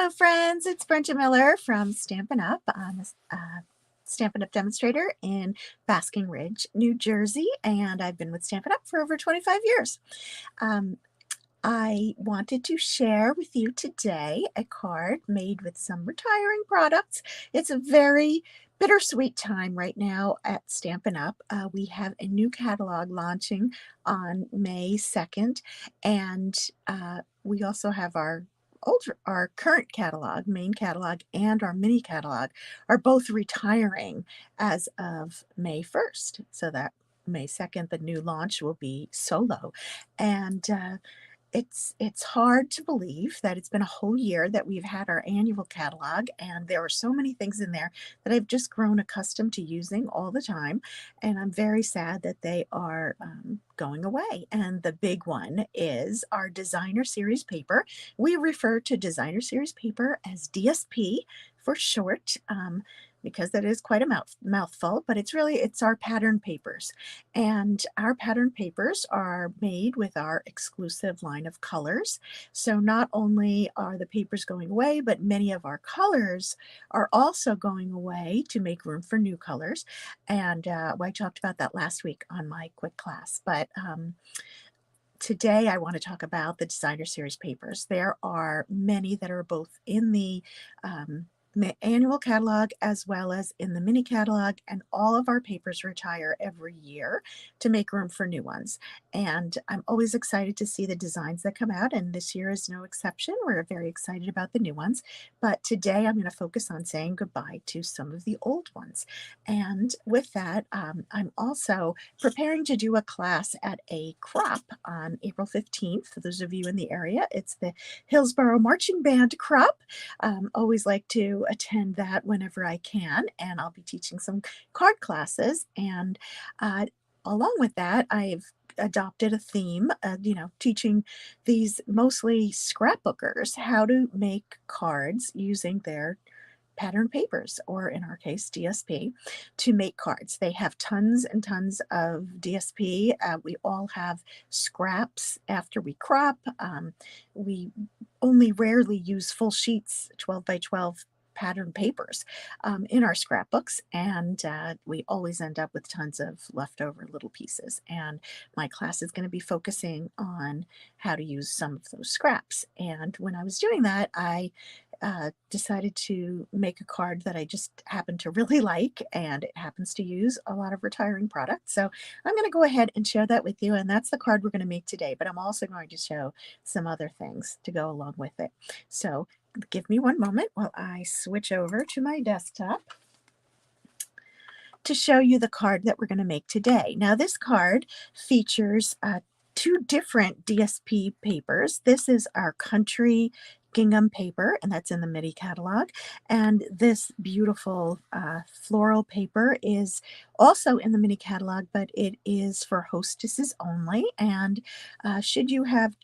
Hello, friends. It's Brenda Miller from Stampin' Up. I'm a Stampin' Up demonstrator in Basking Ridge, New Jersey, and I've been with Stampin' Up for over 25 years. I wanted to share with you today a card made with some retiring products. It's a very bittersweet time right now at Stampin' Up. We have a new catalog launching on May 2nd, and we also have our current catalog, main catalog, and our mini catalog are both retiring as of May 1st. So that May 2nd, the new launch will be solo. And it's hard to believe that it's been a whole year that we've had our annual catalog, and there are so many things in there that I've just grown accustomed to using all the time, and I'm very sad that they are going away. And the big one is our designer series paper. We refer to designer series paper as DSP for short. Because that is quite a mouthful, but it's our pattern papers. And our pattern papers are made with our exclusive line of colors. So not only are the papers going away, but many of our colors are also going away to make room for new colors. And I talked about that last week on my quick class. But today I want to talk about the designer series papers. There are many that are both in the annual catalog as well as in the mini catalog, and all of our papers retire every year to make room for new ones. And I'm always excited to see the designs that come out, and this year is no exception. We're very excited about the new ones, but today I'm going to focus on saying goodbye to some of the old ones. And with that, I'm also preparing to do a class at a crop on April 15th. For those of you in the area, it's the Hillsborough Marching Band crop. Always like to attend that whenever I can, and I'll be teaching some card classes. And along with that, I've adopted a theme, teaching these mostly scrapbookers how to make cards using their pattern papers, or in our case DSP, to make cards. They have tons and tons of DSP. We all have scraps after we crop. We only rarely use full sheets, 12 by 12 pattern papers in our scrapbooks, and we always end up with tons of leftover little pieces. And my class is going to be focusing on how to use some of those scraps. And when I was doing that, I decided to make a card that I just happen to really like, and it happens to use a lot of retiring products. So I'm going to go ahead and share that with you, and that's the card we're going to make today. But I'm also going to show some other things to go along with it. So give me one moment while I switch over to my desktop to show you the card that we're going to make today. Now, this card features two different DSP papers. This is our country gingham paper, and that's in the mini catalog. And this beautiful floral paper is also in the mini catalog, but it is for hostesses only. And should you have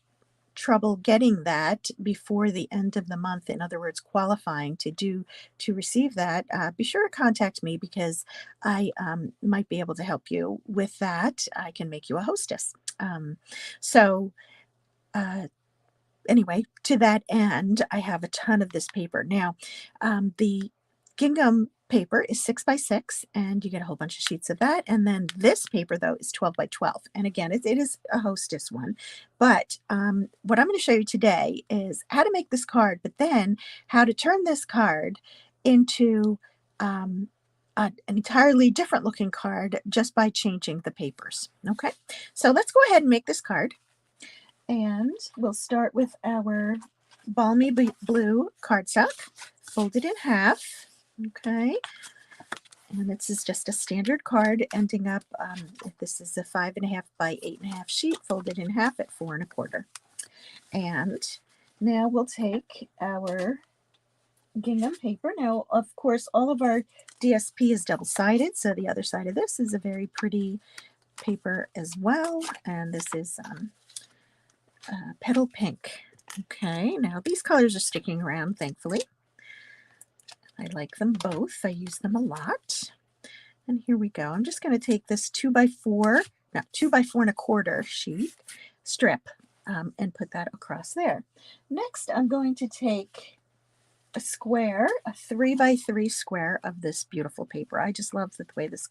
trouble getting that before the end of the month, in other words, qualifying to receive that, be sure to contact me, because I might be able to help you with that. I can make you a hostess. Anyway, to that end, I have a ton of this paper. Now, the gingham paper is 6 by 6, and you get a whole bunch of sheets of that. And then this paper, though, is 12 by 12. And again, it is a hostess one. But what I'm going to show you today is how to make this card, but then how to turn this card into an entirely different looking card just by changing the papers. Okay, so let's go ahead and make this card. And we'll start with our balmy blue cardstock, folded in half. Okay, and this is just a standard card ending up, this is a 5.5 by 8.5 sheet, folded in half at 4 1/4. And now we'll take our gingham paper. Now, of course, all of our DSP is double-sided, so the other side of this is a very pretty paper as well. And this is petal pink. Okay, now these colors are sticking around, thankfully. I like them both. I use them a lot. And here we go. I'm just going to take this 2 by 4 1/4 sheet strip and put that across there. Next, I'm going to take a square, a 3 by 3 square of this beautiful paper. I just love the way this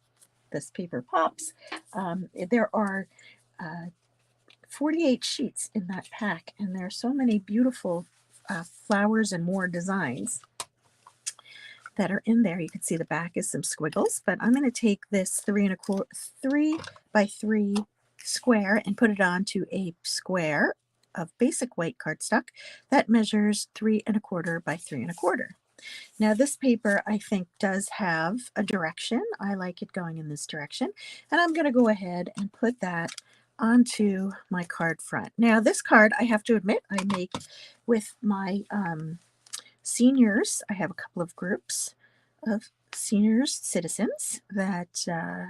paper pops. There are 48 sheets in that pack, and there are so many beautiful flowers and more designs that are in there. You can see the back is some squiggles, but I'm going to take this 3 by 3 square and put it onto a square of basic white cardstock that measures 3 1/4 by 3 1/4. Now this paper, I think, does have a direction. I like it going in this direction, and I'm going to go ahead and put that onto my card front. Now this card, I have to admit, I make with my seniors. I have a couple of groups of seniors citizens that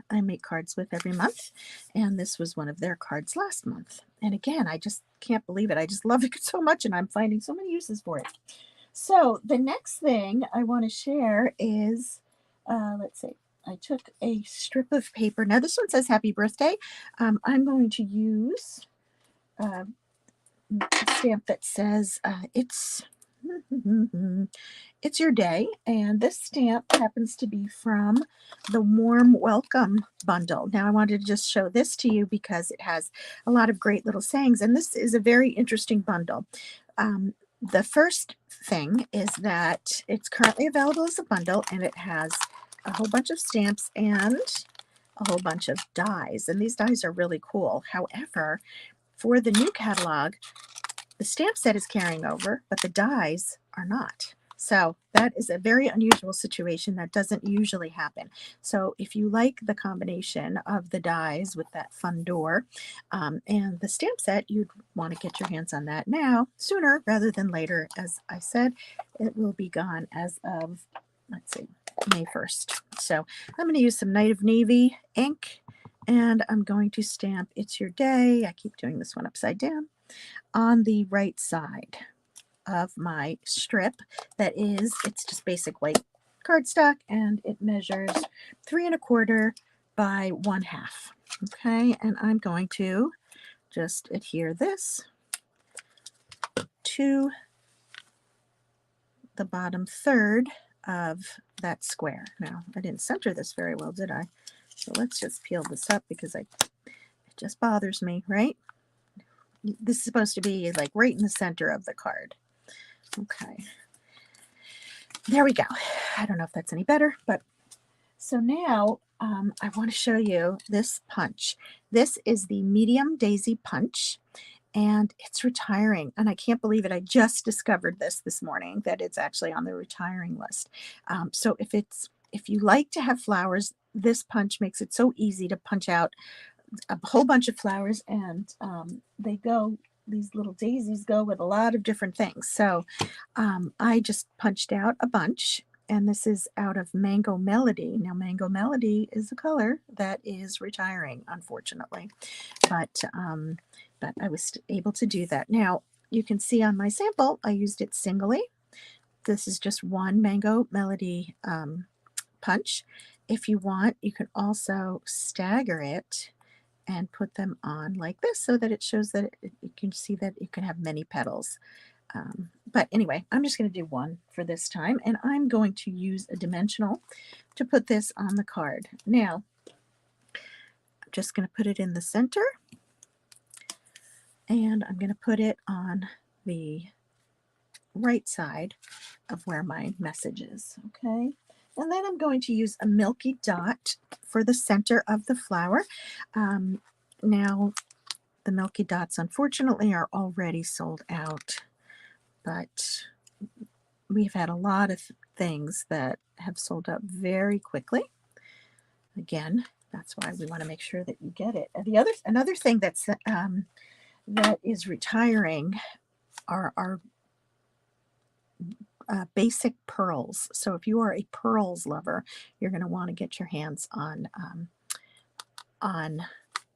I make cards with every month, and this was one of their cards last month. And again, I just can't believe it. I just love it so much, and I'm finding so many uses for it. So the next thing I want to share is, let's see, I took a strip of paper. Now this one says happy birthday. I'm going to use a stamp that says it's your day, and this stamp happens to be from the Warm Welcome bundle. Now I wanted to just show this to you because it has a lot of great little sayings, and this is a very interesting bundle. The first thing is that it's currently available as a bundle, and it has a whole bunch of stamps and a whole bunch of dies, and these dies are really cool. However, for the new catalog, the stamp set is carrying over, but the dies are not. So that is a very unusual situation that doesn't usually happen. So if you like the combination of the dies with that fun door and the stamp set, you'd want to get your hands on that now, sooner rather than later. As I said, it will be gone as of, let's see, May 1st. So I'm going to use some Night of Navy ink, and I'm going to stamp It's Your Day. I keep doing this one upside down on the right side of my strip. It's just basic white cardstock, and it measures 3 1/4 by 1/2. Okay, and I'm going to just adhere this to the bottom third of that square. Now, I didn't center this very well, did I? So let's just peel this up because it just bothers me, right? This is supposed to be like right in the center of the card. Okay, there we go. I don't know if that's any better, but so now I want to show you this punch. This is the medium daisy punch, and it's retiring, and I can't believe it. I just discovered this morning, that it's actually on the retiring list. So if you like to have flowers, this punch makes it so easy to punch out a whole bunch of flowers, and these little daisies go with a lot of different things. So I just punched out a bunch, and this is out of Mango Melody. Now Mango Melody is a color that is retiring, unfortunately, but I was able to do that. Now you can see on my sample I used it singly. This is just one Mango Melody punch. If you want, you can also stagger it and put them on like this so that it shows that you can see that you can have many petals. But anyway, I'm just going to do one for this time, and I'm going to use a dimensional to put this on the card. Now, I'm just going to put it in the center, and I'm going to put it on the right side of where my message is, okay? And then I'm going to use a milky dot for the center of the flower. Now, the milky dots, unfortunately, are already sold out, but we've had a lot of things that have sold out very quickly. Again, that's why we want to make sure that you get it. And another thing that is retiring are our basic pearls. So if you are a pearls lover, you're going to want to get your hands on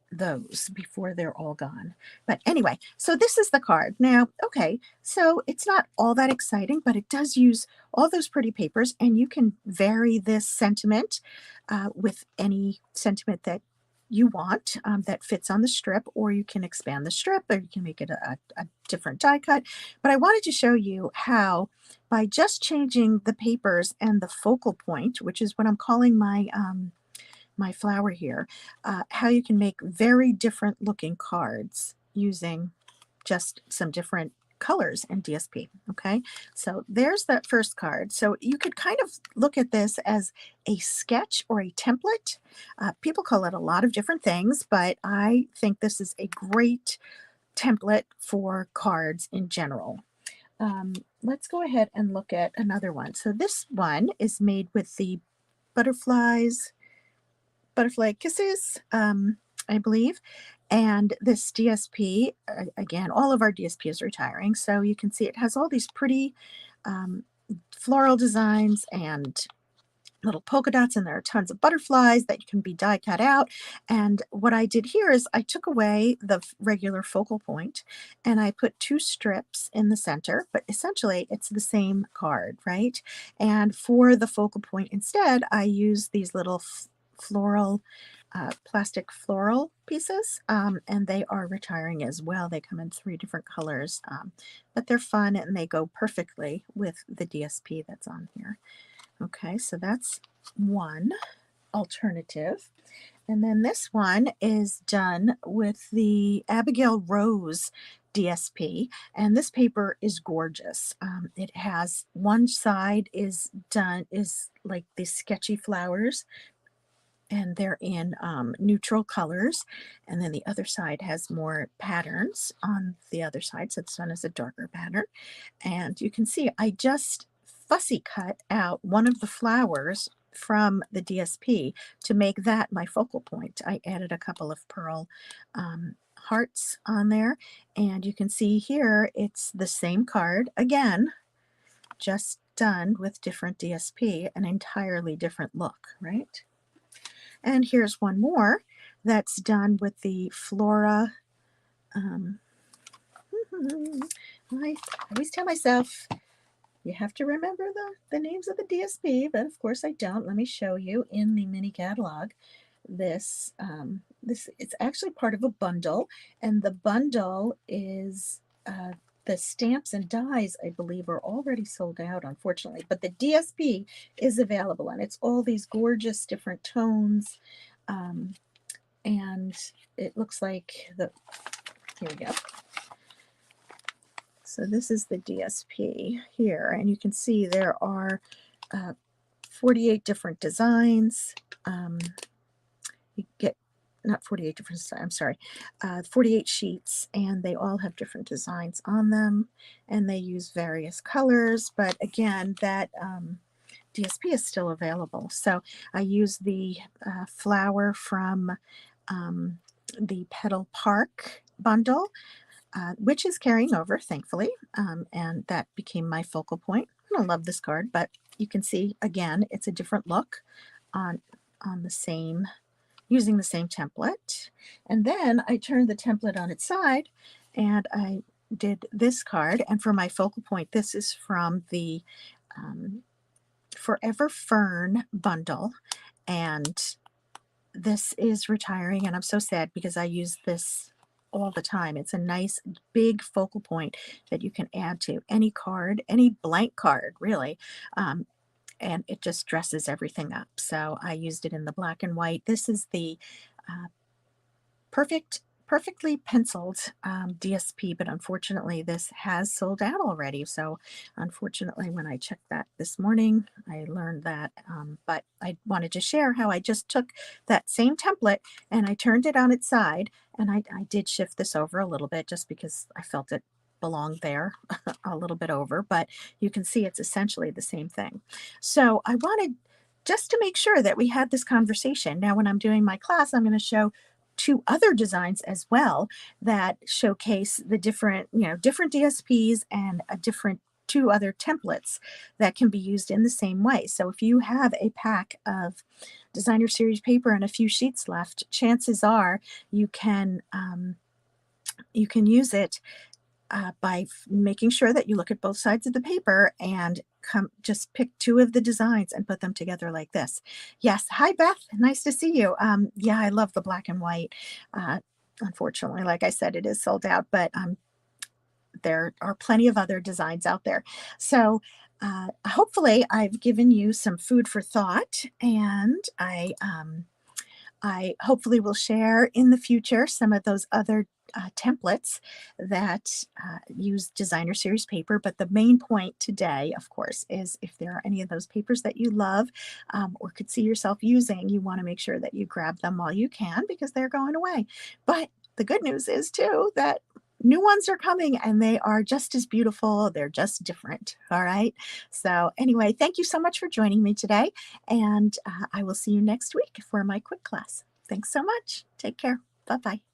those before they're all gone. But anyway, so this is the card. Now, okay, so it's not all that exciting, but it does use all those pretty papers, and you can vary this sentiment with any sentiment that you want that fits on the strip, or you can expand the strip, or you can make it a different die cut. But I wanted to show you how, by just changing the papers and the focal point, which is what I'm calling my flower here, how you can make very different looking cards using just some different colors in DSP. Okay, so there's that first card. So you could kind of look at this as a sketch or a template. People call it a lot of different things, but I think this is a great template for cards in general. Let's go ahead and look at another one. So this one is made with the butterfly kisses, I believe. And this DSP, again, all of our DSP is retiring. So you can see it has all these pretty um, floral designs and little polka dots, and there are tons of butterflies that can be die cut out. And what I did here is I took away the regular focal point and I put two strips in the center, but essentially it's the same card, right? And for the focal point instead, I use these little floral plastic floral pieces, and they are retiring as well. They come in 3 different colors, but they're fun and they go perfectly with the DSP that's on here. Okay, so that's one alternative. And then this one is done with the Abigail Rose DSP, and this paper is gorgeous. It has one side is like these sketchy flowers, and they're in neutral colors, and then the other side has more patterns on the other side, so this one is a darker pattern. And you can see I just fussy cut out one of the flowers from the DSP to make that my focal point. I added a couple of pearl hearts on there, and you can see here it's the same card again, just done with different DSP, an entirely different look, right? And here's one more that's done with the Flora. I always tell myself you have to remember the names of the DSP, but of course I don't. Let me show you in the mini catalog. This it's actually part of a bundle, and the bundle is the stamps and dies, I believe, are already sold out, unfortunately, but the DSP is available, and it's all these gorgeous different tones, and it looks like here we go. So this is the DSP here, and you can see there are 48 different designs. You get not 48 different, I'm sorry, 48 sheets, and they all have different designs on them, and they use various colors, but again, that DSP is still available. So I use the flower from the Petal Park bundle, which is carrying over, thankfully, and that became my focal point. I love this card, but you can see, again, it's a different look on the same, using the same template. And then I turned the template on its side, and I did this card, and for my focal point, this is from the Forever Fern bundle, and this is retiring, and I'm so sad because I use this all the time. It's a nice big focal point that you can add to any card, any blank card, really. And it just dresses everything up. So I used it in the black and white. This is the uh, perfectly penciled DSP, but unfortunately this has sold out already. So unfortunately, when I checked that this morning, I learned that, but I wanted to share how I just took that same template and I turned it on its side, and I did shift this over a little bit just because I felt it belonged there a little bit over, but you can see it's essentially the same thing. So I wanted just to make sure that we had this conversation. Now, when I'm doing my class, I'm going to show 2 other designs as well that showcase the different, different DSPs and a different 2 other templates that can be used in the same way. So if you have a pack of designer series paper and a few sheets left, chances are you can use it by making sure that you look at both sides of the paper and just pick two of the designs and put them together like this. Yes. Hi, Beth. Nice to see you. Yeah, I love the black and white. Uh, Unfortunately, like I said, it is sold out, but there are plenty of other designs out there. So hopefully I've given you some food for thought, and I hopefully will share in the future some of those other templates that use designer series paper. But the main point today, of course, is if there are any of those papers that you love or could see yourself using, you want to make sure that you grab them while you can because they're going away. But the good news is too that new ones are coming and they are just as beautiful. They're just different. All right. So anyway, thank you so much for joining me today. And I will see you next week for my quick class. Thanks so much. Take care. Bye-bye.